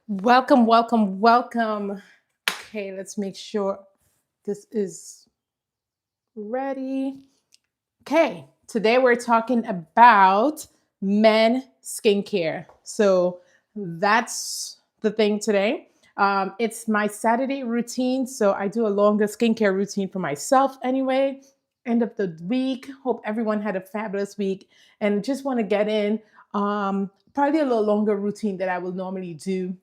Welcome, welcome, welcome. Okay, let's make sure this is ready. Okay, today we're talking about men skincare. So that's the thing today. It's my Saturday routine. So I do a longer skincare routine for myself anyway. End of the week. Hope everyone had a fabulous week and just want to get in probably a little longer routine that I will normally do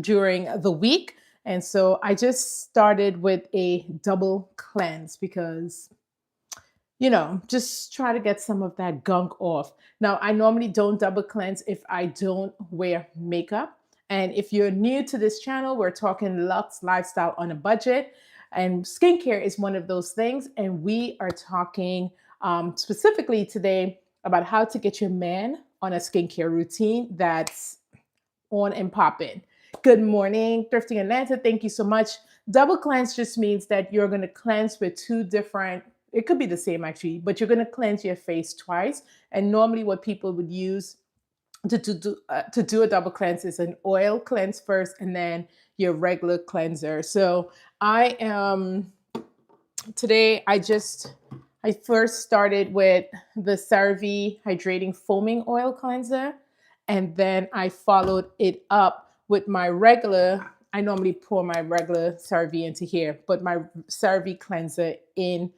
during the week. And so I just started with a double cleanse because, just try to get some of that gunk off. Now, I normally don't double cleanse if I don't wear makeup. And if you're new to this channel, we're talking luxe lifestyle on a budget. And skincare is one of those things. And we are talking specifically today about how to get your man on a skincare routine that's on and popping. Good morning, Thrifting Atlanta. Thank you so much. Double cleanse just means that you're going to cleanse with two different, it could be the same actually, but you're going to cleanse your face twice. And normally, what people would use to do a double cleanse is an oil cleanse first and then your regular cleanser. So I am today, I first started with the CeraVe Hydrating Foaming Oil Cleanser, and then I followed it up with my regular. I normally pour my regular CeraVe into here, but my CeraVe cleanser in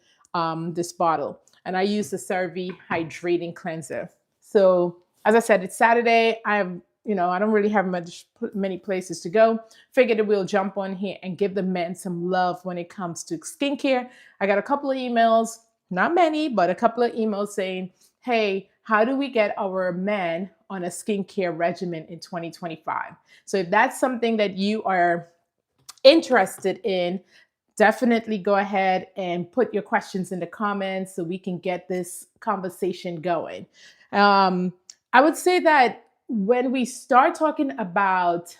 this bottle, and I use the CeraVe Hydrating Cleanser. So, as I said, it's Saturday. I don't really have many places to go. Figured that we'll jump on here and give the men some love when it comes to skincare. I got a couple of emails, not many, but a couple of emails saying, hey, how do we get our men on a skincare regimen in 2025? So if that's something that you are interested in, definitely go ahead and put your questions in the comments so we can get this conversation going. I would say that when we start talking about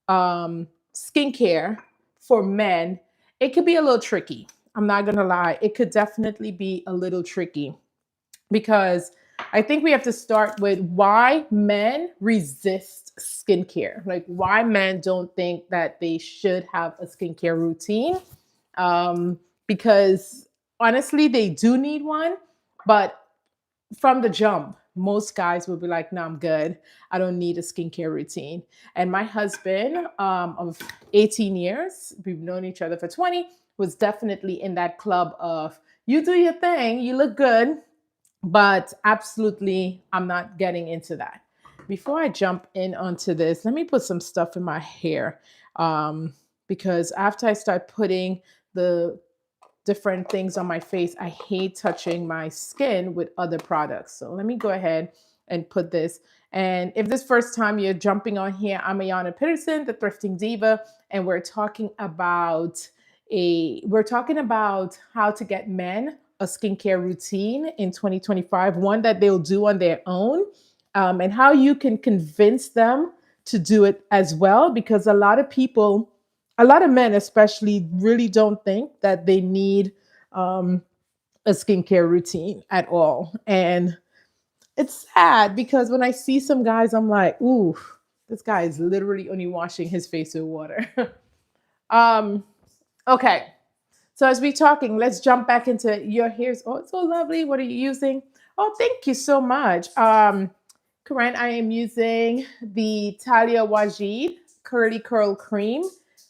skincare for men, it could be a little tricky. I'm not going to lie. It could definitely be a little tricky because I think we have to start with why men resist skincare. Like, why men don't think that they should have a skincare routine. Because honestly, they do need one, but from the jump, most guys will be like, no, I'm good. I don't need a skincare routine. And my husband of 18 years, we've known each other for 20, was definitely in that club of, you do your thing, you look good, but absolutely, I'm not getting into that. Before I jump in onto this, let me put some stuff in my hair because after I start putting the different things on my face, I hate touching my skin with other products. So let me go ahead and put this. And if this first time you're jumping on here, I'm Ayana Peterson, the Thrifting Diva, and we're talking about how to get men a skincare routine in 2025, one that they'll do on their own, and how you can convince them to do it as well. Because a lot of men especially, really don't think that they need a skincare routine at all. And it's sad because when I see some guys, I'm like, ooh, this guy is literally only washing his face with water. um, okay. So as we're talking, let's jump back into your hair's. Oh, it's so lovely. What are you using? Oh, thank you so much. Corinne, I am using the Talia Wajid Curly Curl Cream.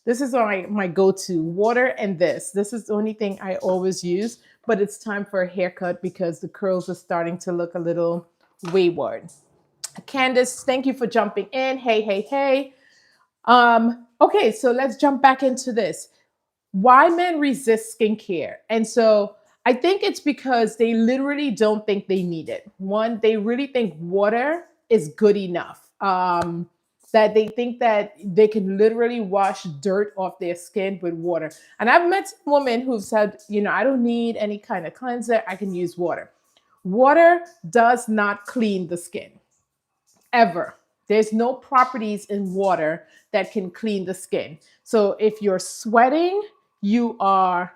This is my go-to water and this. This is the only thing I always use, but it's time for a haircut because the curls are starting to look a little wayward. Candace, thank you for jumping in. Hey, hey, hey. Okay, so let's jump back into this. Why men resist skincare. And so I think it's because they literally don't think they need it. One, they really think water is good enough. That they think that they can literally wash dirt off their skin with water. And I've met some women who've said, I don't need any kind of cleanser. I can use water. Water does not clean the skin ever. There's no properties in water that can clean the skin. So if you're sweating, you are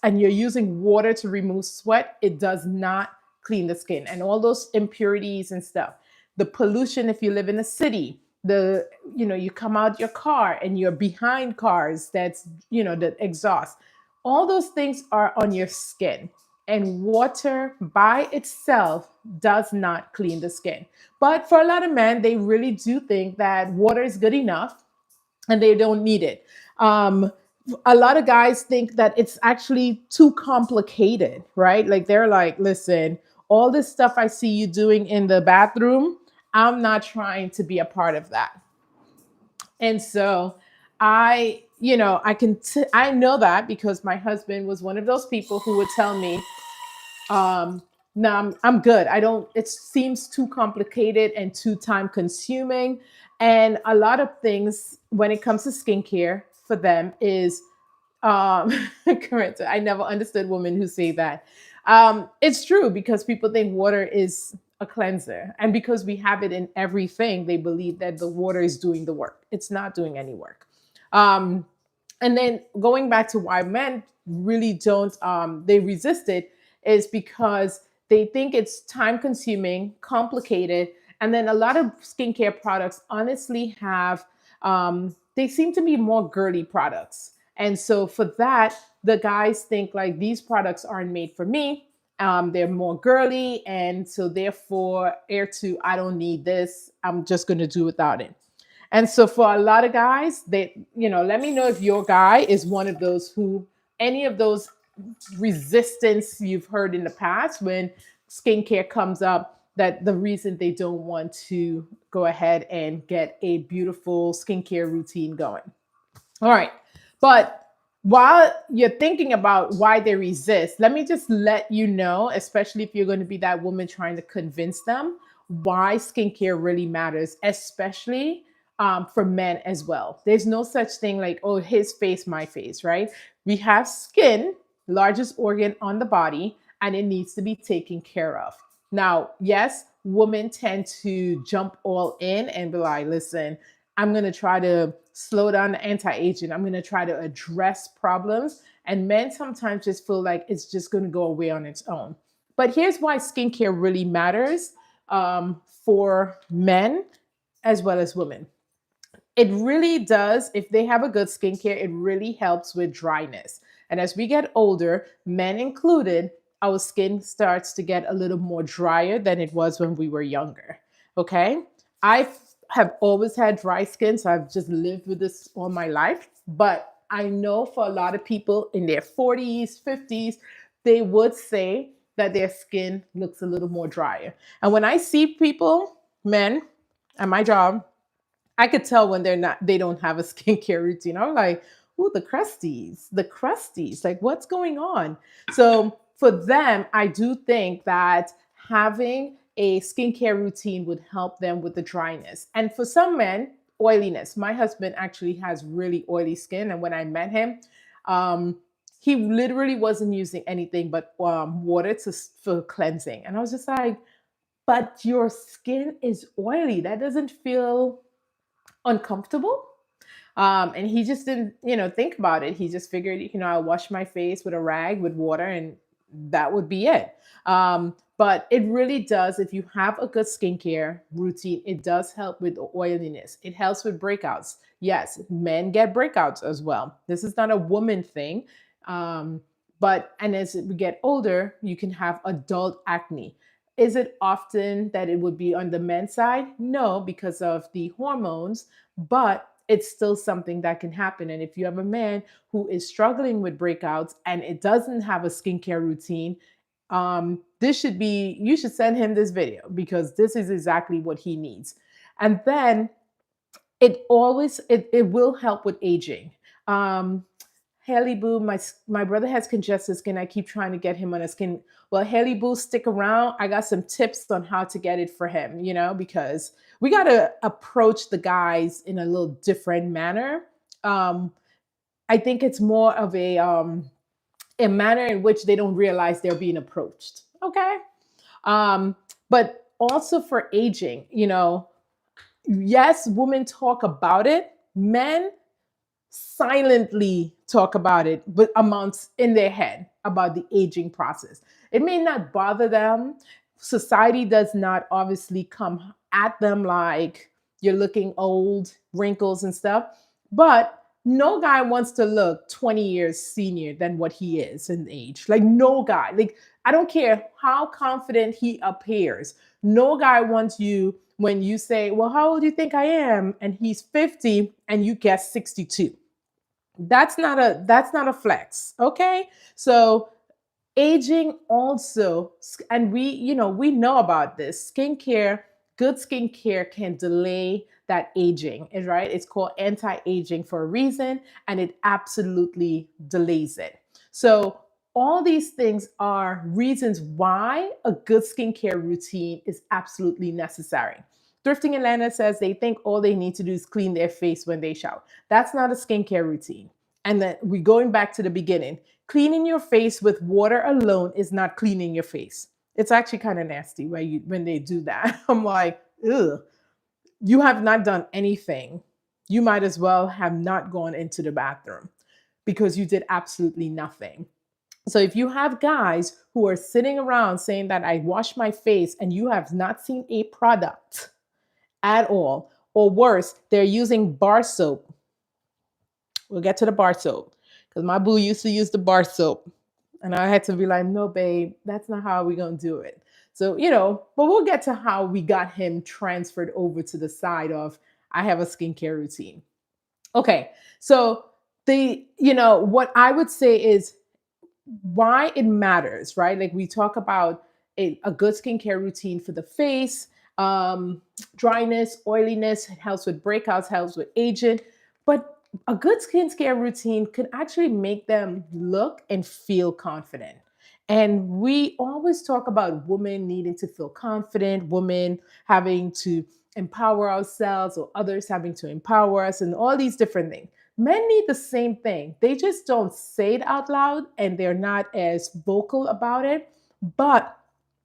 and you're using water to remove sweat, it does not clean the skin and all those impurities and stuff. The pollution, if you live in a city, the you come out your car and you're behind cars, that's the exhaust. All those things are on your skin, and water by itself does not clean the skin. But for a lot of men, they really do think that water is good enough and they don't need it. Um, a lot of guys think that it's actually too complicated, right? Like they're like, listen, all this stuff I see you doing in the bathroom, I'm not trying to be a part of that. And so I know that because my husband was one of those people who would tell me, no, I'm good. I don't, it seems too complicated and too time consuming. And a lot of things when it comes to skincare for them is, um, correct. I never understood women who say that. It's true because people think water is a cleanser. And because we have it in everything, they believe that the water is doing the work. It's not doing any work. Um, and then going back to why men really don't they resist it is because they think it's time consuming, complicated, and then a lot of skincare products honestly have they seem to be more girly products. And so for that, the guys think like these products aren't made for me. They're more girly, and so therefore air to I don't need this, I'm just going to do without it. And so for a lot of guys, let me know if your guy is one of those who any of those resistance you've heard in the past when skincare comes up, that the reason they don't want to go ahead and get a beautiful skincare routine going. All right. But while you're thinking about why they resist, let me just let you know, especially if you're going to be that woman trying to convince them, why skincare really matters, especially for men as well. There's no such thing like, oh, his face, my face, right? We have skin, largest organ on the body, and it needs to be taken care of. Now, yes, women tend to jump all in and be like, listen, I'm going to try to slow down the anti-aging. I'm going to try to address problems. And men sometimes just feel like it's just going to go away on its own. But here's why skincare really matters for men as well as women. It really does. If they have a good skincare, it really helps with dryness. And as we get older, men included, our skin starts to get a little more drier than it was when we were younger. Okay. I have always had dry skin, so I've just lived with this all my life. But I know for a lot of people in their 40s, 50s, they would say that their skin looks a little more drier. And when I see people, men, at my job, I could tell when they don't have a skincare routine. I'm like, ooh, the crusties, like what's going on? So for them, I do think that having a skincare routine would help them with the dryness. And for some men, oiliness. My husband actually has really oily skin. And when I met him, um, he literally wasn't using anything but water for cleansing. And I was just like, but your skin is oily. That doesn't feel uncomfortable. And he just didn't, think about it. He just figured, I'll wash my face with a rag with water and that would be it. But it really does, if you have a good skincare routine, it does help with the oiliness. It helps with breakouts. Yes, men get breakouts as well. This is not a woman thing. Um, and as we get older, you can have adult acne. Is it often that it would be on the men's side? No, because of the hormones, but it's still something that can happen. And if you have a man who is struggling with breakouts and it doesn't have a skincare routine, you should send him this video because this is exactly what he needs. And then it will help with aging. Um, Haley Boo, my brother has congested skin. I keep trying to get him on a skin. Well, Haley Boo, stick around. I got some tips on how to get it for him, because we got to approach the guys in a little different manner. Um, I think it's more of a manner in which they don't realize they're being approached. Okay. But also for aging, yes, women talk about it. Men silently talk about it, but amounts in their head about the aging process. It may not bother them. Society does not obviously come at them like, you're looking old, wrinkles and stuff. But no guy wants to look 20 years senior than what he is in age. Like, no guy. Like, I don't care how confident he appears. No guy wants you when you say, "Well, how old do you think I am?" and he's 50 and you guess 62. That's not a flex, okay? So aging also, and we know about this. Skincare, good skincare can delay that aging, is right? It's called anti-aging for a reason, and it absolutely delays it. So all these things are reasons why a good skincare routine is absolutely necessary. Thrifting Atlanta says they think all they need to do is clean their face when they shower. That's not a skincare routine. And then we're going back to the beginning. Cleaning your face with water alone is not cleaning your face. It's actually kind of nasty when they do that. I'm like, ugh, you have not done anything. You might as well have not gone into the bathroom because you did absolutely nothing. So if you have guys who are sitting around saying that I wash my face and you have not seen a product at all, or worse, they're using bar soap. We'll get to the bar soap because my boo used to use the bar soap. And I had to be like, no, babe, that's not how we're going to do it. So, but we'll get to how we got him transferred over to the side of I have a skincare routine. Okay. So, what I would say is why it matters, right? Like we talk about a good skincare routine for the face, dryness, oiliness, it helps with breakouts, helps with aging. But a good skincare routine could actually make them look and feel confident. And we always talk about women needing to feel confident, women having to empower ourselves, or others having to empower us, and all these different things. Men need the same thing. They just don't say it out loud and they're not as vocal about it. But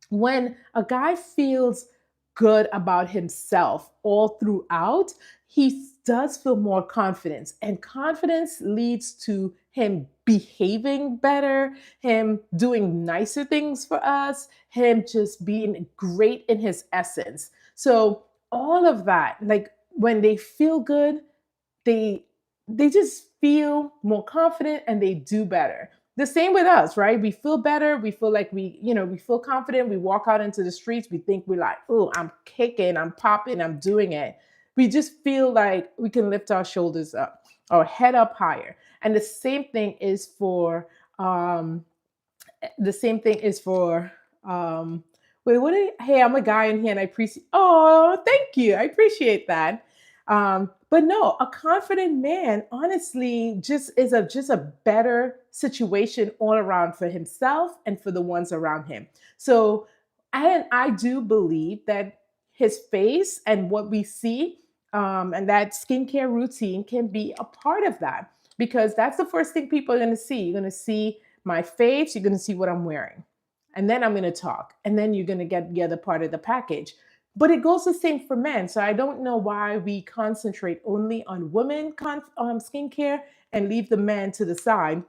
when a guy feels good about himself all throughout, he does feel more confidence. And confidence leads to him behaving better, him doing nicer things for us, him just being great in his essence. So, all of that, like when they feel good, they they just feel more confident and they do better. The same with us, right? We feel better, we feel like we feel confident, we walk out into the streets, we think we're like, "Oh, I'm kicking, I'm popping, I'm doing it." We just feel like we can lift our shoulders up, our head up higher. And the same thing is for wait, hey, I'm a guy in here and I appreciate, oh, thank you, I appreciate that. But no, a confident man honestly just a better situation all around for himself and for the ones around him. So I do believe that his face and what we see, and that skincare routine can be a part of that, because that's the first thing people are going to see. You're going to see my face, you're going to see what I'm wearing. And then I'm going to talk. And then you're going to get the other part of the package. But it goes the same for men. So I don't know why we concentrate only on skincare and leave the man to the side,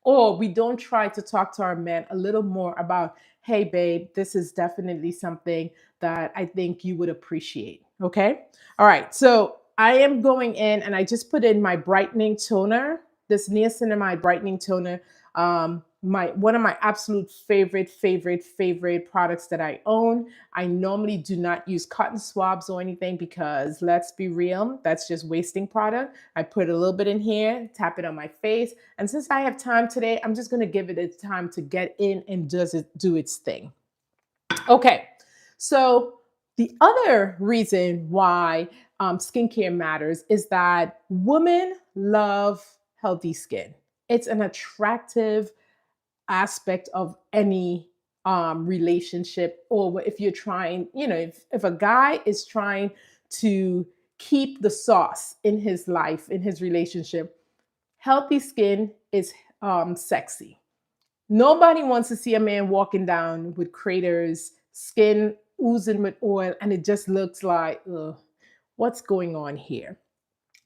or we don't try to talk to our men a little more about, hey, babe, this is definitely something that I think you would appreciate. Okay. All right. So I am going in and I just put in my brightening toner, this niacinamide brightening toner. My one of my absolute favorite products that I own. I normally do not use cotton swabs or anything because, let's be real, that's just wasting product. I put a little bit in here, tap it on my face, and since I have time today, I'm just going to give it its time to get in and do its thing. Okay, so the other reason why skincare matters is that women love healthy skin. It's an attractive aspect of any relationship, or if you're trying, if a guy is trying to keep the sauce in his life, in his relationship, healthy skin is sexy. Nobody wants to see a man walking down with craters, skin oozing with oil, and it just looks like, ugh, what's going on here?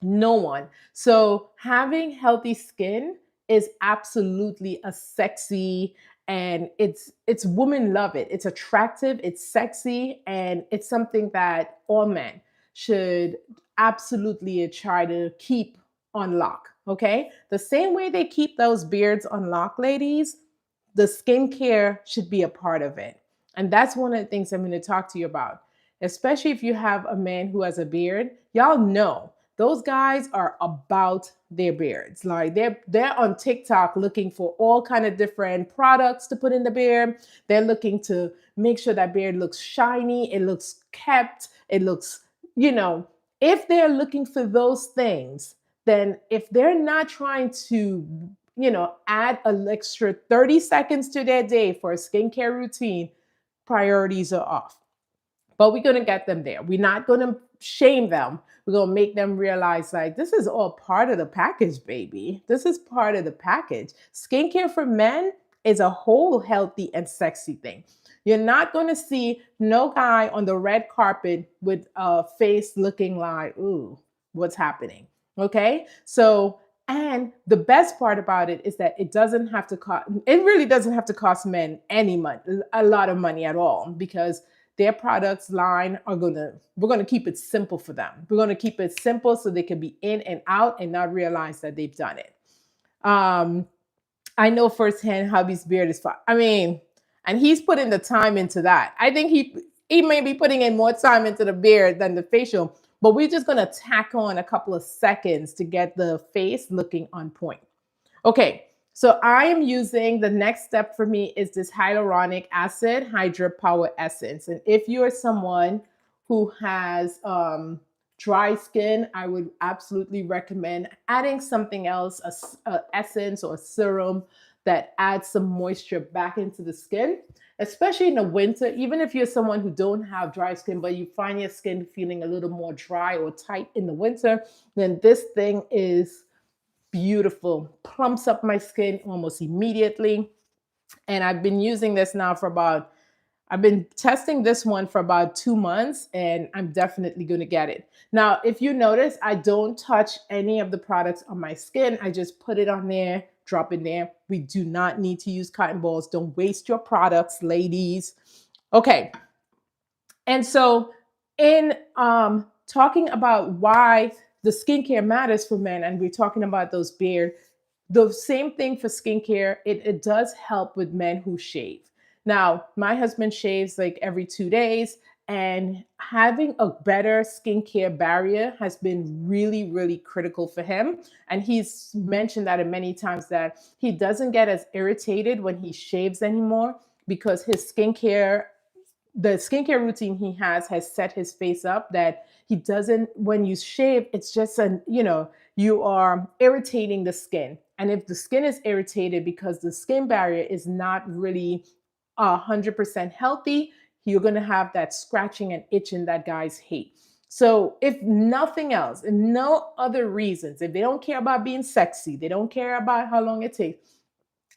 No one. So having healthy skin is absolutely a sexy, and it's women love it. It's attractive, it's sexy, and it's something that all men. should absolutely try to keep on lock. Okay. The same way they keep those beards on lock, ladies, the skincare should be a part of it. And that's one of the things I'm going to talk to you about, especially if you have a man who has a beard. Y'all know those guys are about their beards. Like they're on TikTok looking for all kind of different products to put in the beard. They're looking to make sure that beard looks shiny, it looks kept, it looks, you know, if they're looking for those things, then if they're not trying to, add an extra 30 seconds to their day for a skincare routine, priorities are off. But we're going to get them there. We're not going to shame them. We're going to make them realize, like, this is all part of the package, baby. This is part of the package. Skincare for men is a whole healthy and sexy thing. You're not going to see no guy on the red carpet with a face looking like, ooh, what's happening? Okay. So, and the best part about it is that it doesn't have to cost, it really doesn't have to cost men any money, a lot of money at all, because their products line we're gonna keep it simple for them. We're gonna keep it simple so they can be in and out and not realize that they've done it. Um, I know firsthand hubby's beard is fine. I mean, and he's putting the time into that. I think he may be putting in more time into the beard than the facial, but we're just gonna tack on a couple of seconds to get the face looking on point. Okay, so I am using, the next step for me is this hyaluronic acid Hydra Power Essence. And if you're someone who has dry skin, I would absolutely recommend adding something else, a essence or a serum that adds some moisture back into the skin, especially in the winter. Even if you're someone who don't have dry skin, but you find your skin feeling a little more dry or tight in the winter, then this thing is beautiful, plumps up my skin almost immediately. And I've been using this now I've been testing this one for about 2 months, and I'm definitely going to get it. Now, if you notice, I don't touch any of the products on my skin. I just put it on there, drop it there. We do not need to use cotton balls. Don't waste your products, ladies. Okay. And so, in talking about why the skincare matters for men, and we're talking about those beard, the same thing for skincare, it does help with men who shave. Now, my husband shaves like every 2 days, and having a better skincare barrier has been really, really critical for him. And he's mentioned that many times that he doesn't get as irritated when he shaves anymore because his the skincare routine he has set his face up that he doesn't, when you shave, it's just you are irritating the skin. And if the skin is irritated because the skin barrier is not really 100% healthy, you're going to have that scratching and itching that guys hate. So if nothing else, and no other reasons, if they don't care about being sexy, they don't care about how long it takes,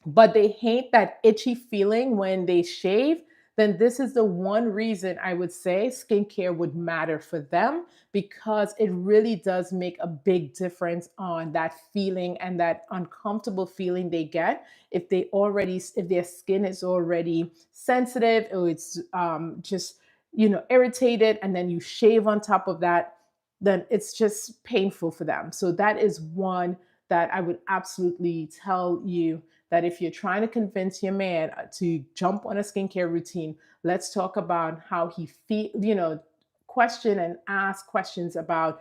but they hate that itchy feeling when they shave, then this is the one reason I would say skincare would matter for them, because it really does make a big difference on that feeling and that uncomfortable feeling they get if their skin is already sensitive, or it's just irritated, and then you shave on top of that, then it's just painful for them. So that is one that I would absolutely tell you, that if you're trying to convince your man to jump on a skincare routine, let's talk about how he feel, question and ask questions about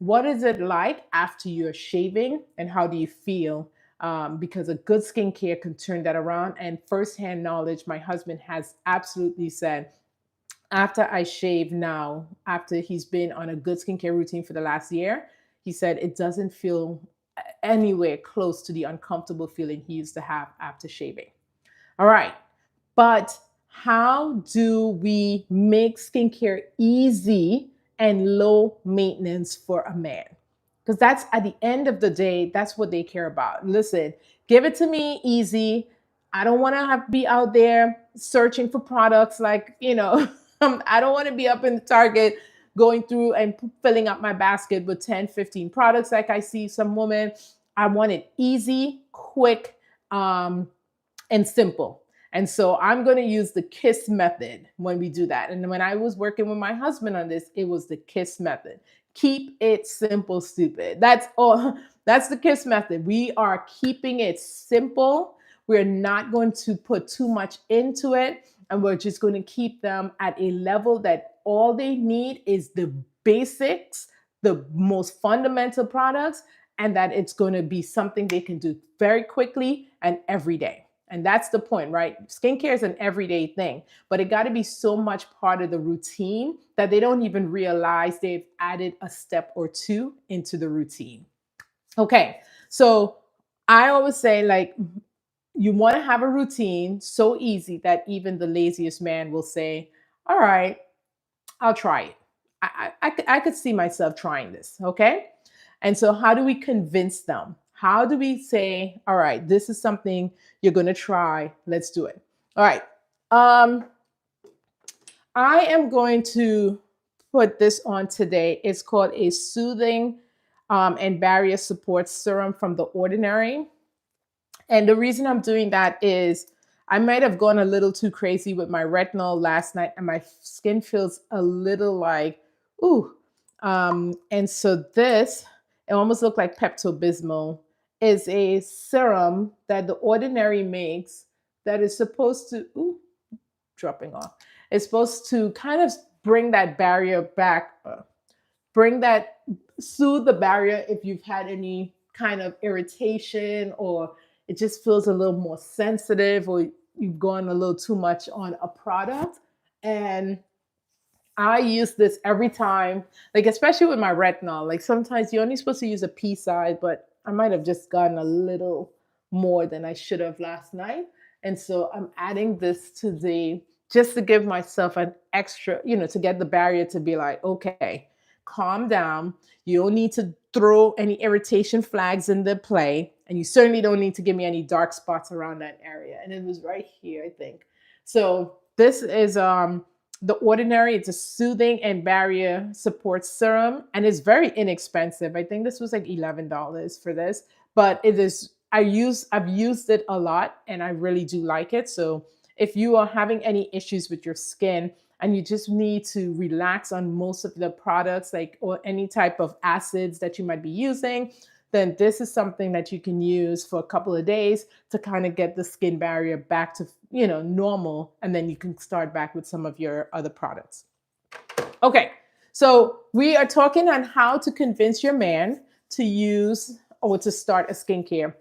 what is it like after you're shaving and how do you feel? Because a good skincare can turn that around. And firsthand knowledge, my husband has absolutely said, after I shave now, after he's been on a good skincare routine for the last year, he said it doesn't feel anywhere close to the uncomfortable feeling he used to have after shaving. All right. But how do we make skincare easy and low maintenance for a man? Because that's, at the end of the day, that's what they care about. Listen, give it to me easy. I don't want to have be out there searching for products like, I don't want to be up in the Target going through and filling up my basket with 10, 15 products like I see some women. I want it easy, quick, and simple. And so I'm going to use the KISS method when we do that. And when I was working with my husband on this, it was the KISS method. Keep it simple, stupid. That's all. That's the KISS method. We are keeping it simple. We're not going to put too much into it. And we're just going to keep them at a level that all they need is the basics, the most fundamental products, and that it's going to be something they can do very quickly and every day. And that's the point, right? Skincare is an everyday thing, but it got to be so much part of the routine that they don't even realize they've added a step or two into the routine. Okay, so I always say, like, you want to have a routine so easy that even the laziest man will say, all right, I'll try it. I could see myself trying this. Okay. And so, how do we convince them? How do we say, all right, this is something you're going to try? Let's do it. All right. Um, I am going to put this on today. It's called a soothing and barrier support serum from The Ordinary. And the reason I'm doing that is I might have gone a little too crazy with my retinol last night, and my skin feels a little like, ooh. And so this, it almost looked like Pepto Bismol, is a serum that The Ordinary makes that is supposed to, ooh, dropping off. It's supposed to kind of bring that barrier back, bring that, soothe the barrier if you've had any kind of irritation, or it just feels a little more sensitive, or you've gone a little too much on a product. And I use this every time, like especially with my retinol. Like sometimes you're only supposed to use a pea size, but I might have just gotten a little more than I should have last night. And so I'm adding this to the, just to give myself an extra, to get the barrier to be like, okay, calm down. You don't need to throw any irritation flags in the play. And you certainly don't need to give me any dark spots around that area. And it was right here, I think. So this is The Ordinary. It's a soothing and barrier support serum, and it's very inexpensive. I think this was like $11 for this, but it is. I've used it a lot, and I really do like it. So if you are having any issues with your skin and you just need to relax on most of the products, like, or any type of acids that you might be using, then this is something that you can use for a couple of days to kind of get the skin barrier back to, normal. And then you can start back with some of your other products. Okay. So we are talking on how to convince your man to use or to start a skincare.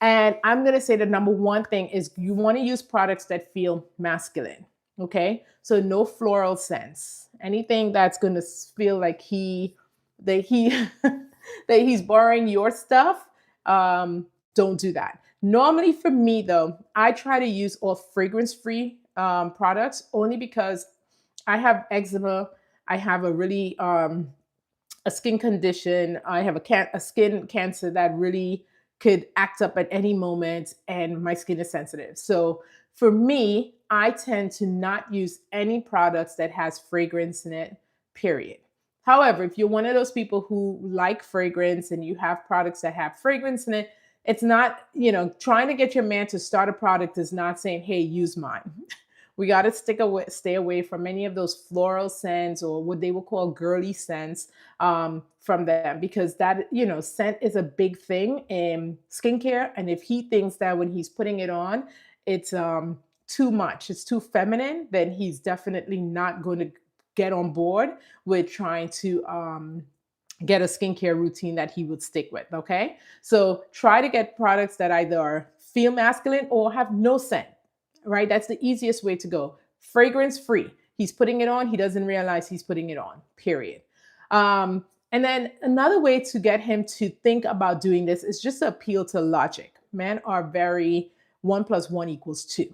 And I'm going to say the number one thing is you want to use products that feel masculine. Okay. So no floral scents, anything that's going to feel like that he, that he's borrowing your stuff. Don't do that. Normally for me though, I try to use all fragrance free products only because I have eczema. I have a really, a skin condition. I have a skin cancer that really could act up at any moment, and my skin is sensitive. So for me, I tend to not use any products that has fragrance in it, period. However, if you're one of those people who like fragrance and you have products that have fragrance in it, it's not, trying to get your man to start a product is not saying, hey, use mine. We got to stay away from any of those floral scents or what they will call girly scents from them, because that, scent is a big thing in skincare. And if he thinks that when he's putting it on, it's too much, it's too feminine, then he's definitely not going to get on board with trying to get a skincare routine that he would stick with. Okay. So try to get products that either feel masculine or have no scent, right? That's the easiest way to go. Fragrance free. He's putting it on. He doesn't realize he's putting it on, period. And then another way to get him to think about doing this is just to appeal to logic. Men are very 1 + 1 = 2.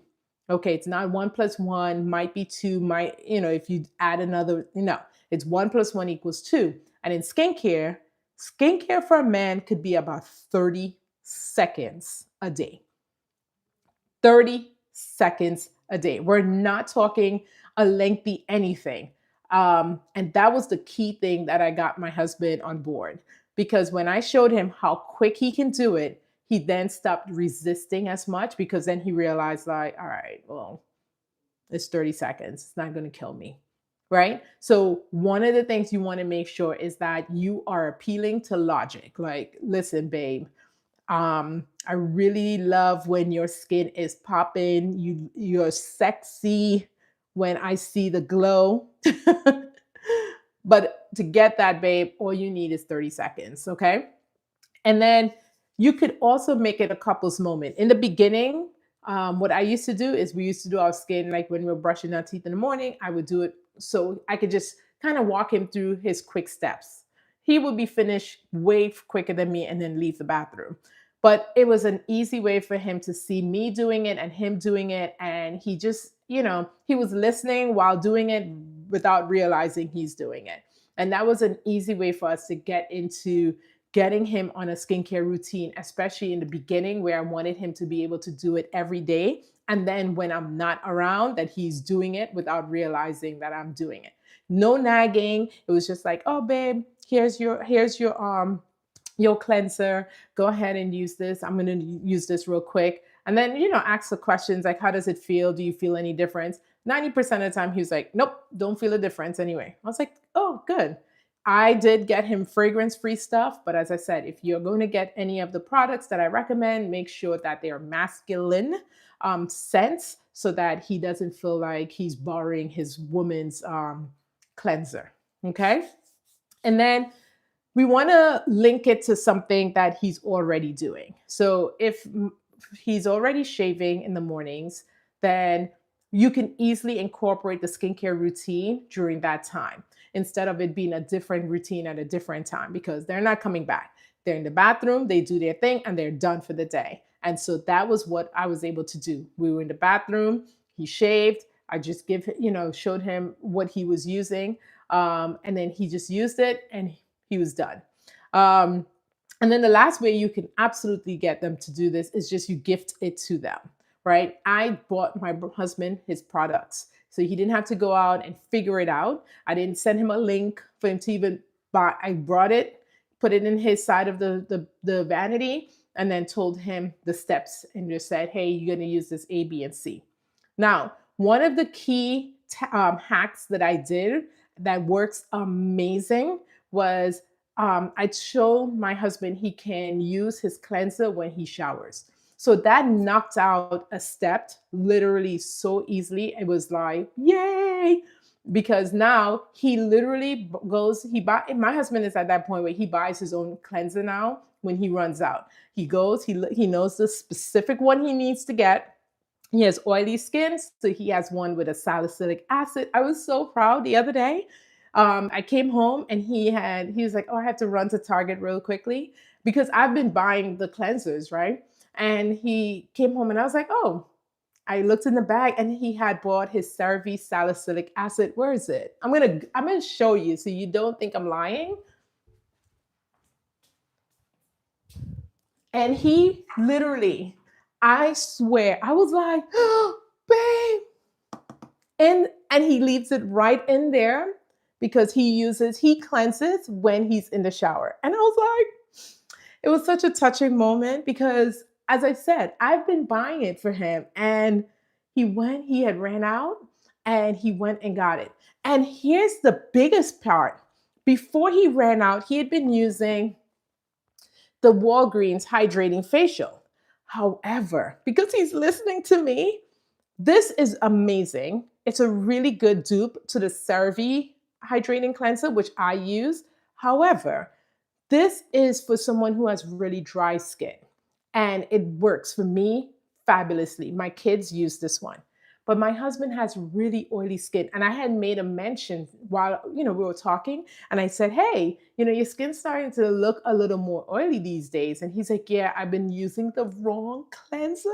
Okay, it's not 1 + 1, might be 2, if you add another, no, it's 1 + 1 = 2. And in skincare for a man could be about 30 seconds a day. 30 seconds a day. We're not talking a lengthy anything. And that was the key thing that I got my husband on board, because when I showed him how quick he can do it, he then stopped resisting as much because then he realized, like, all right, well, it's 30 seconds. It's not going to kill me. Right. So, one of the things you want to make sure is that you are appealing to logic. Like, listen, babe, I really love when your skin is popping. You're sexy when I see the glow. But to get that, babe, all you need is 30 seconds. Okay. And then you could also make it a couple's moment. In the beginning, what I used to do is we used to do our skin like when we were brushing our teeth in the morning. I would do it so I could just kind of walk him through his quick steps. He would be finished way quicker than me and then leave the bathroom. But it was an easy way for him to see me doing it and him doing it. And he just, he was listening while doing it without realizing he's doing it. And that was an easy way for us to get into getting him on a skincare routine, especially in the beginning where I wanted him to be able to do it every day. And then when I'm not around, that he's doing it without realizing that I'm doing it. No nagging. It was just like, oh babe, here's your cleanser. Go ahead and use this. I'm going to use this real quick. And then, ask the questions like, how does it feel? Do you feel any difference? 90% of the time, he was like, nope, don't feel a difference anyway. I was like, oh, good. I did get him fragrance-free stuff, but as I said, if you're going to get any of the products that I recommend, make sure that they are masculine scents so that he doesn't feel like he's borrowing his woman's cleanser. Okay. And then we want to link it to something that he's already doing. So if he's already shaving in the mornings, then you can easily incorporate the skincare routine during that time instead of it being a different routine at a different time because they're not coming back. They're in the bathroom, they do their thing, and they're done for the day. And so that was what I was able to do. We were in the bathroom, he shaved. I just showed him what he was using. And then he just used it and he was done. Um, and then the last way you can absolutely get them to do this is just you gift it to them, right? I bought my husband his products. So he didn't have to go out and figure it out. I didn't send him a link for him to even buy. I brought it, put it in his side of the vanity, and then told him the steps and just said, hey, you're going to use this A, B, and C. Now, one of the key hacks that I did that works amazing was I'd show my husband he can use his cleanser when he showers. So that knocked out a step literally so easily. It was like, yay! Because now he literally my husband is at that point where he buys his own cleanser now when he runs out. He goes, he knows the specific one he needs to get. He has oily skin, so he has one with a salicylic acid. I was so proud the other day. I came home and he was like, oh, I have to run to Target real quickly because I've been buying the cleansers, right? And he came home and I was like, oh, I looked in the bag and he had bought his CeraVe salicylic acid. Where is it? I'm gonna show you so you don't think I'm lying. And he literally, I swear, I was like, oh, babe. And he leaves it right in there because he cleanses when he's in the shower. And I was like, it was such a touching moment because, as I said, I've been buying it for him. And he had ran out and he went and got it. And here's the biggest part. Before he ran out, he had been using the Walgreens hydrating facial. However, because he's listening to me, this is amazing. It's a really good dupe to the CeraVe hydrating cleanser, which I use. However, this is for someone who has really dry skin, and it works for me fabulously. My kids use this one. But my husband has really oily skin. And I had made a mention while we were talking. And I said, hey, your skin's starting to look a little more oily these days. And he's like, yeah, I've been using the wrong cleanser.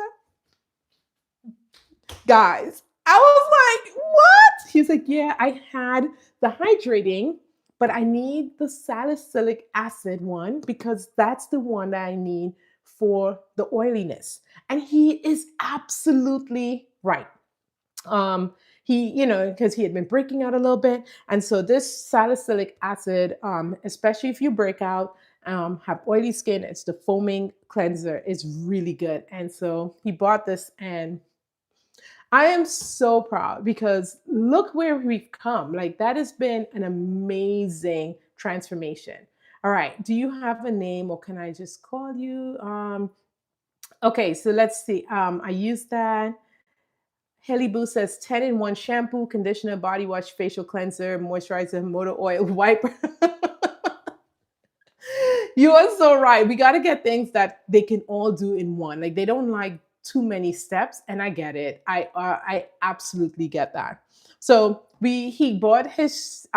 Guys, I was like, what? He's like, yeah, I had the hydrating, but I need the salicylic acid one because that's the one that I need for the oiliness. And he is absolutely right. Because he had been breaking out a little bit. And so this salicylic acid, especially if you break out, have oily skin, it's the foaming cleanser. It's really good. And so he bought this, and I am so proud because look where we've come. Like, that has been an amazing transformation. All right. Do you have a name, or can I just call you? Okay, so let's see. I use that. Haley Boo says 10 in 1 shampoo, conditioner, body wash, facial cleanser, moisturizer, motor oil, wiper. You are so right. We got to get things that they can all do in one. Like, they don't like too many steps, and I get it. I absolutely get that. So he bought his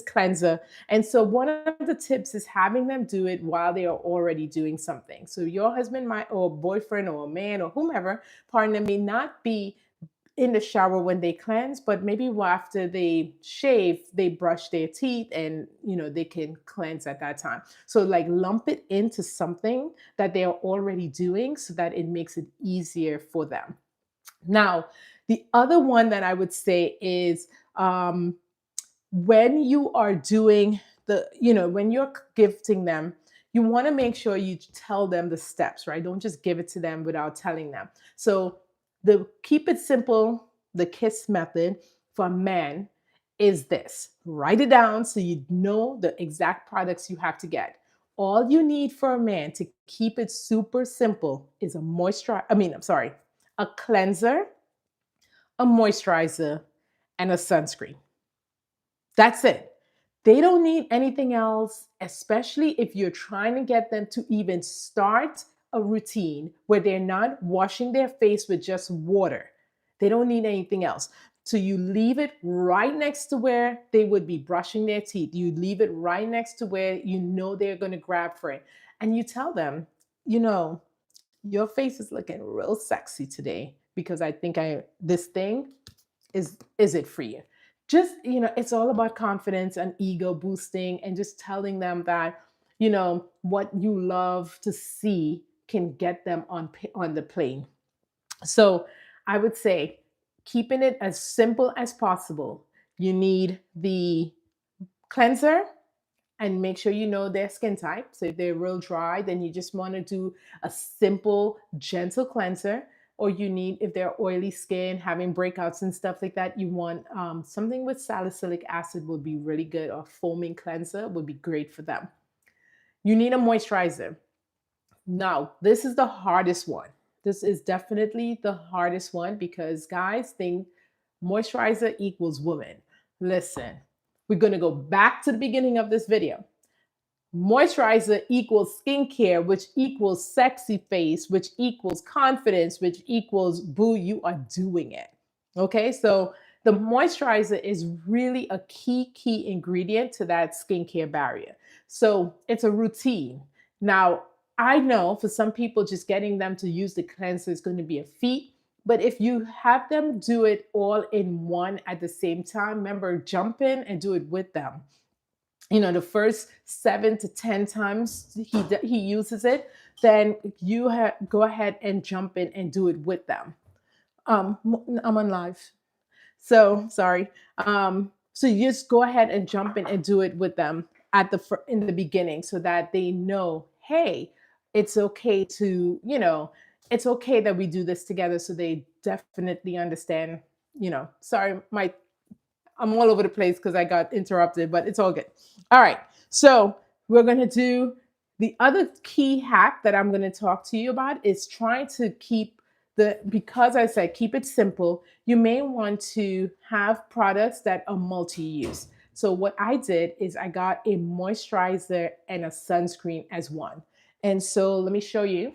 cleanser, and so one of the tips is having them do it while they are already doing something. So your husband might, or boyfriend, or a man, or whomever partner may not be in the shower when they cleanse, but maybe after they shave, they brush their teeth, and they can cleanse at that time. So, like, lump it into something that they are already doing so that it makes it easier for them. Now, the other one that I would say is, when you are doing when you're gifting them, you want to make sure you tell them the steps, right? Don't just give it to them without telling them. So the keep it simple, the kiss method for men is this: write it down so you know the exact products you have to get. All you need for a man to keep it super simple is a cleanser, a moisturizer, and a sunscreen. That's it. They don't need anything else, especially if you're trying to get them to even start a routine where they're not washing their face with just water. They don't need anything else. So you leave it right next to where they would be brushing their teeth. You leave it right next to where they're going to grab for it. And you tell them, you know, your face is looking real sexy today because I think this thing is it for you. Just, it's all about confidence and ego boosting, and just telling them that what you love to see can get them on the plane. So I would say, keeping it as simple as possible. You need the cleanser, and make sure you know their skin type. So if they're real dry, then you just want to do a simple, gentle cleanser. Or if they're oily skin, having breakouts and stuff like that, you want something with salicylic acid would be really good, or foaming cleanser would be great for them. You need a moisturizer. Now, this is the hardest one. This is definitely the hardest one because guys think moisturizer equals woman. Listen, we're going to go back to the beginning of this video. Moisturizer equals skincare, which equals sexy face, which equals confidence, which equals boo, you are doing it. Okay, so the moisturizer is really a key ingredient to that skincare barrier. So it's a routine. Now, I know for some people, just getting them to use the cleanser is going to be a feat. But if you have them do it all in one at the same time, remember, jump in and do it with them. The first 7 to 10 times he uses it, then you go ahead and jump in and do it with them. I'm on live, so sorry. So you just go ahead and jump in and do it with them in the beginning, so that they know, hey, it's okay it's okay that we do this together. So they definitely understand. Sorry, I'm all over the place because I got interrupted, but it's all good. All right. So we're going to do the other key hack that I'm going to talk to you about is trying to because I said keep it simple, you may want to have products that are multi-use. So what I did is I got a moisturizer and a sunscreen as one. And so let me show you.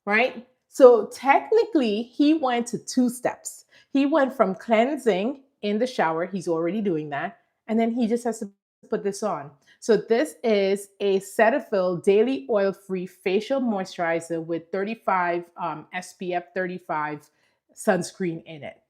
Right? So technically, he went to 2 steps. He went from cleansing in the shower, he's already doing that, and then he just has to put this on. So this is a Cetaphil daily oil-free facial moisturizer with 35 SPF 35 sunscreen in it.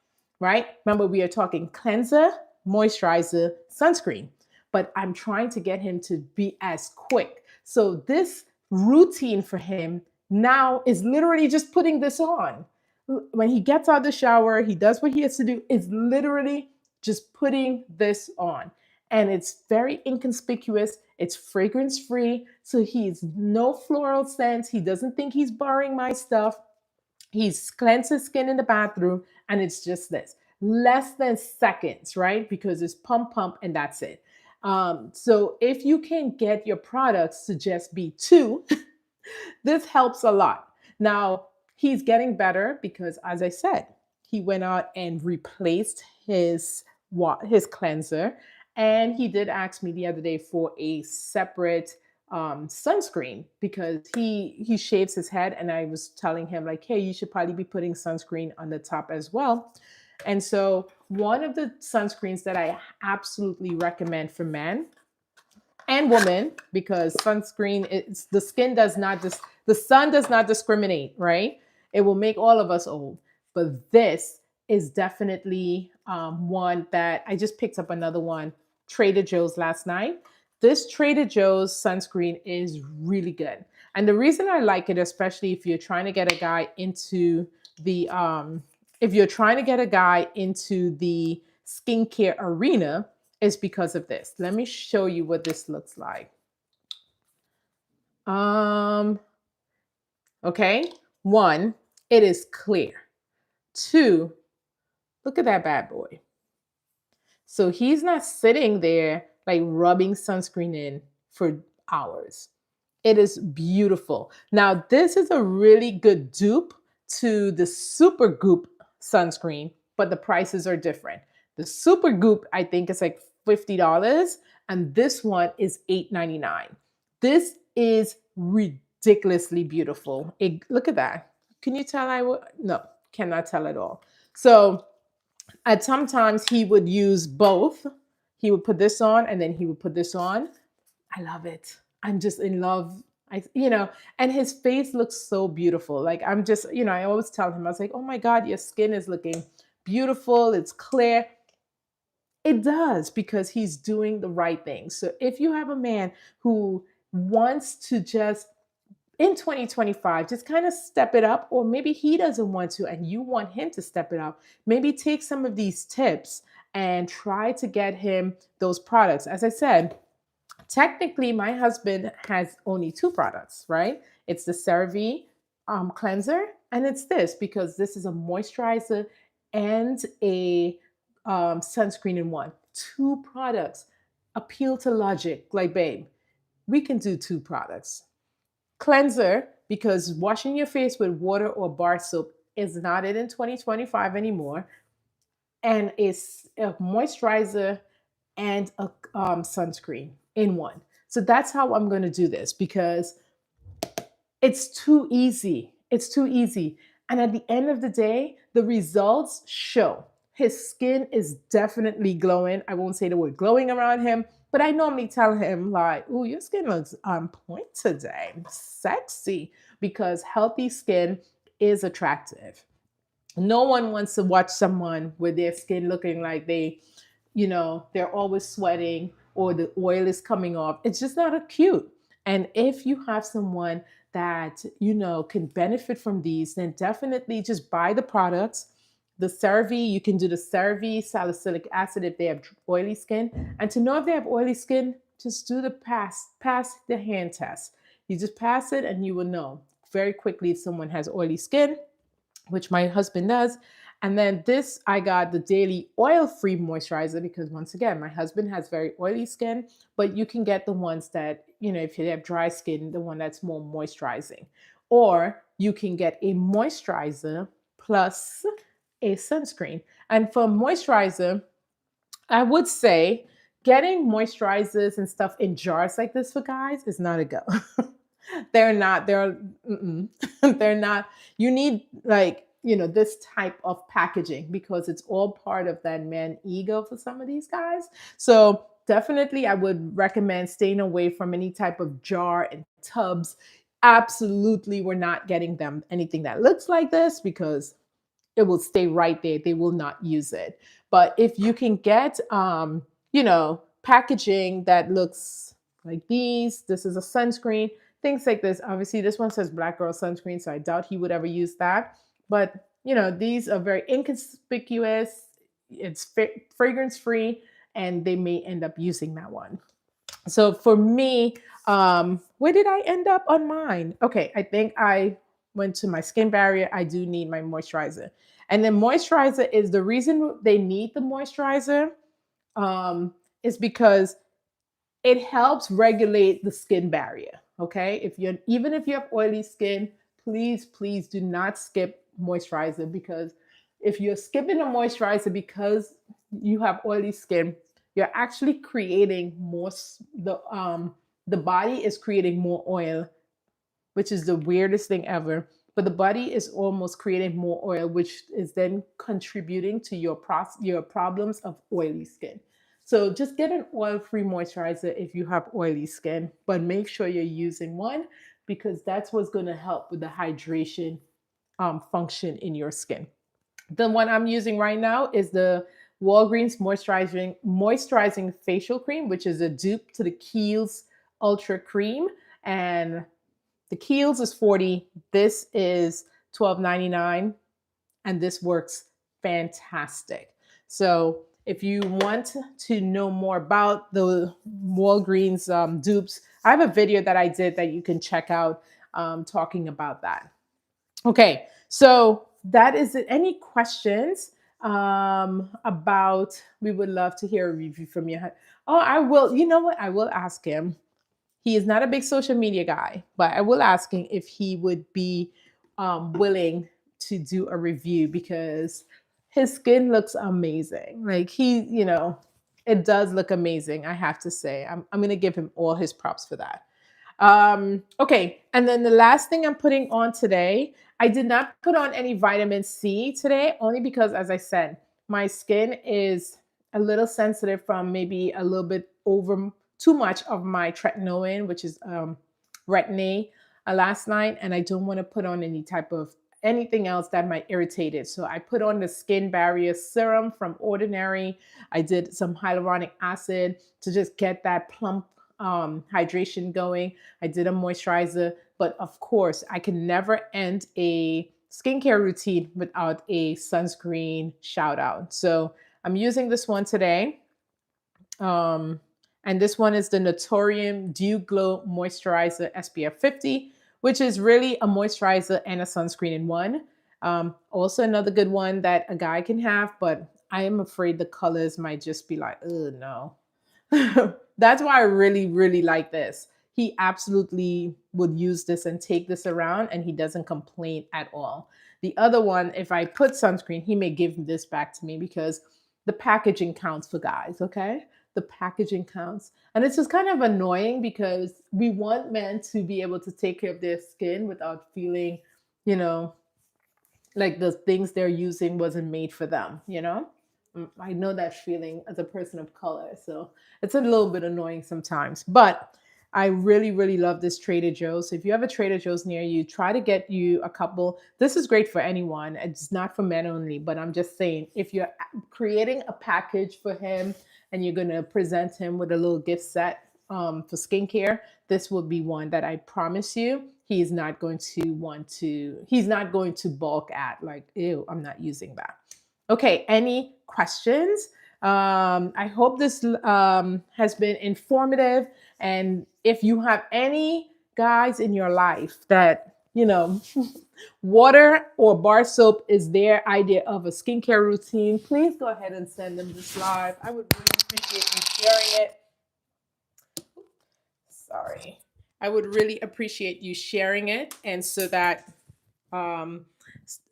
Right? Remember, we are talking cleanser, moisturizer, sunscreen. But I'm trying to get him to be as quick. So this routine for him now is literally just putting this on. When he gets out of the shower, he does what he has to do. It's literally just putting this on. And it's very inconspicuous. It's fragrance free. So he's no floral scents. He doesn't think he's borrowing my stuff. He's cleansed his skin in the bathroom, and it's just this less than seconds, right? Because it's pump, and that's it. So if you can get your products to just be two, this helps a lot. Now, he's getting better because, as I said, he went out and replaced his cleanser, and he did ask me the other day for a separate sunscreen because he shaves his head, and I was telling him like, hey, you should probably be putting sunscreen on the top as well. And so, one of the sunscreens that I absolutely recommend for men and women, because sunscreen is the skin does not the sun does not discriminate, right? It will make all of us old. But this is definitely one that I just picked up another one, Trader Joe's last night. This Trader Joe's sunscreen is really good. And the reason I like it, especially if you're trying to get a guy into the skincare arena, is because of this. Let me show you what this looks like. Okay. One, it is clear. Two, look at that bad boy. So he's not sitting there like rubbing sunscreen in for hours. It is beautiful. Now, this is a really good dupe to the Super Goop sunscreen, but the prices are different. The Super Goop, I think, is like $50, and this one is $8.99. This is ridiculously beautiful. Look at that. Can you tell no, cannot tell at all. So at sometimes he would use both. He would put this on and then he would put this on. I love it. I'm just in love. And his face looks so beautiful. Like I'm just, I always tell him, I was like, oh my God, your skin is looking beautiful. It's clear. It does, because he's doing the right thing. So if you have a man who wants to just in 2025, just kind of step it up, or maybe he doesn't want to and you want him to step it up, maybe take some of these tips and try to get him those products. As I said, technically, my husband has only two products, right? It's the CeraVe cleanser, and it's this, because this is a moisturizer and a sunscreen in one. Two products appeal to logic. Like, babe, we can do two products. Cleanser, because washing your face with water or bar soap is not it in 2025 anymore. And it's a moisturizer and a sunscreen in one. So that's how I'm going to do this, because it's too easy. It's too easy. And at the end of the day, the results show. His skin is definitely glowing. I won't say the word glowing around him, but I normally tell him like, "Ooh, your skin looks on point today. Sexy," because healthy skin is attractive. No one wants to watch someone with their skin looking like they're always sweating or the oil is coming off. It's just not cute. And if you have someone that, can benefit from these, then definitely just buy the products. The CeraVe, you can do the CeraVe salicylic acid if they have oily skin. And to know if they have oily skin, just do the pass the hand test. You just pass it and you will know very quickly if someone has oily skin, which my husband does. And then this, I got the daily oil-free moisturizer, because once again, my husband has very oily skin, but you can get the ones that, if you have dry skin, the one that's more moisturizing. Or you can get a moisturizer plus a sunscreen. And for moisturizer, I would say getting moisturizers and stuff in jars like this for guys is not a go. They're not, they're not, you need this type of packaging, because it's all part of that man ego for some of these guys. So definitely I would recommend staying away from any type of jar and tubs. Absolutely, we're not getting them anything that looks like this, because it will stay right there. They will not use it. But if you can get, packaging that looks like this is a sunscreen, things like this. Obviously, this one says Black Girl Sunscreen, so I doubt he would ever use that. But, these are very inconspicuous. it's fragrance free, and they may end up using that one. So for me, where did I end up on mine? Okay, I think I went to my skin barrier. I do need my moisturizer. And then moisturizer is the reason they need the moisturizer, is because it helps regulate the skin barrier. Okay. If you're Even if you have oily skin, please do not skip moisturizer, because if you're skipping a moisturizer because you have oily skin, you're actually creating more the body is creating more oil, which is the weirdest thing ever. But the body is almost creating more oil, which is then contributing to your problems of oily skin. So just get an oil-free moisturizer if you have oily skin, but make sure you're using one, because that's what's going to help with the hydration function in your skin. The one I'm using right now is the Walgreens moisturizing facial cream, which is a dupe to the Kiehl's Ultra Cream, and the Kiehl's is 40. This is 12.99, and this works fantastic. So if you want to know more about the Walgreens dupes, I have a video that I did that you can check out, talking about that. Okay, so that is it. Any questions about? We would love to hear a review from you. Oh, I will. You know what? I will ask him. He is not a big social media guy, but I will ask him if he would be willing to do a review, because his skin looks amazing. Like it does look amazing. I have to say, I'm going to give him all his props for that. Okay, and then the last thing I'm putting on today, I did not put on any vitamin C today, only because, as I said, my skin is a little sensitive from maybe a little bit over too much of my tretinoin, which is retin-A, last night, and I don't want to put on any type of anything else that might irritate it. So I put on the skin barrier serum from Ordinary. I did some hyaluronic acid to just get that plump hydration going. I did a moisturizer, but of course, I can never end a skincare routine without a sunscreen shout out. So I'm using this one today. And this one is the Naturium Dew Glow Moisturizer SPF 50, which is really a moisturizer and a sunscreen in one. Also another good one that a guy can have, but I am afraid the colors might just be like, oh no. That's why I really, really like this. He absolutely would use this and take this around, and he doesn't complain at all. The other one, if I put sunscreen, he may give this back to me, because the packaging counts for guys, okay? The packaging counts. And it's just kind of annoying, because we want men to be able to take care of their skin without feeling, you know, like the things they're using wasn't made for them, you know? I know that feeling as a person of color. So it's a little bit annoying sometimes, but I really, really love this Trader Joe's. So if you have a Trader Joe's near you, try to get you a couple. This is great for anyone. It's not for men only, but I'm just saying, if you're creating a package for him and you're going to present him with a little gift set for skincare, this will be one that I promise you he's not going to balk at, like, ew, I'm not using that. Okay, any questions? I hope this has been informative. And if you have any guys in your life that, water or bar soap is their idea of a skincare routine, please go ahead and send them this live. I would really appreciate you sharing it. Sorry. I would really appreciate you sharing it. And so that,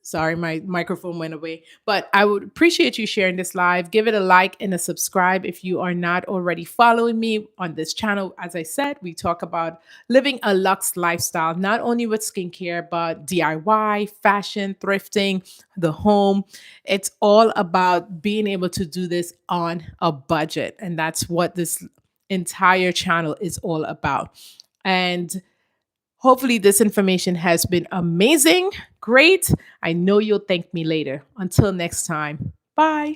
sorry, my microphone went away. But I would appreciate you sharing this live. Give it a like and a subscribe if you are not already following me on this channel. As I said, we talk about living a luxe lifestyle, not only with skincare, but DIY, fashion, thrifting, the home. It's all about being able to do this on a budget. And that's what this entire channel is all about. And hopefully, this information has been amazing. Great. I know you'll thank me later. Until next time, bye.